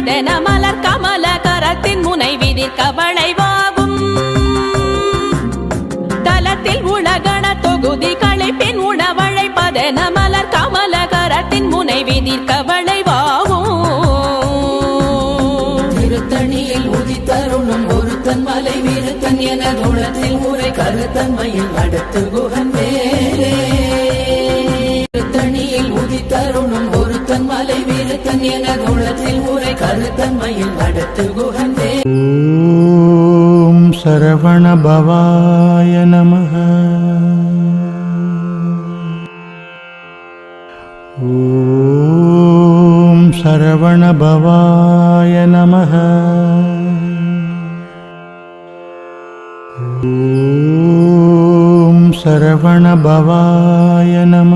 வளைப்பதென மலர் கமல கரத்தின் முனை விதிர் கவளைவாகும் தலத்தில் உலகண தொகுதி களைப்பின் உணவழைப்பதென மலர் கமல கரத்தின் முனை விதிர் கவளைவாகும் திருத்தணியில் உதித்தருணும் ஒருத்தன் மலை விருத்தன் என தோளத்தில் முறை கருத்தன்மையில் அடுத்து குகன் வேலே திருத்தணியில் உதித்தருணும் ஒருத்தன் மலை விருத்தன் என தோளத்தில் முறை கருத்தன்மையில் அடுத்து குகன் வேலே. ஓம் சரவண பவாய நமஹ. ஓம் சரவண பவாய நமஹ. ஓம் சரவண பவாய நமஹ.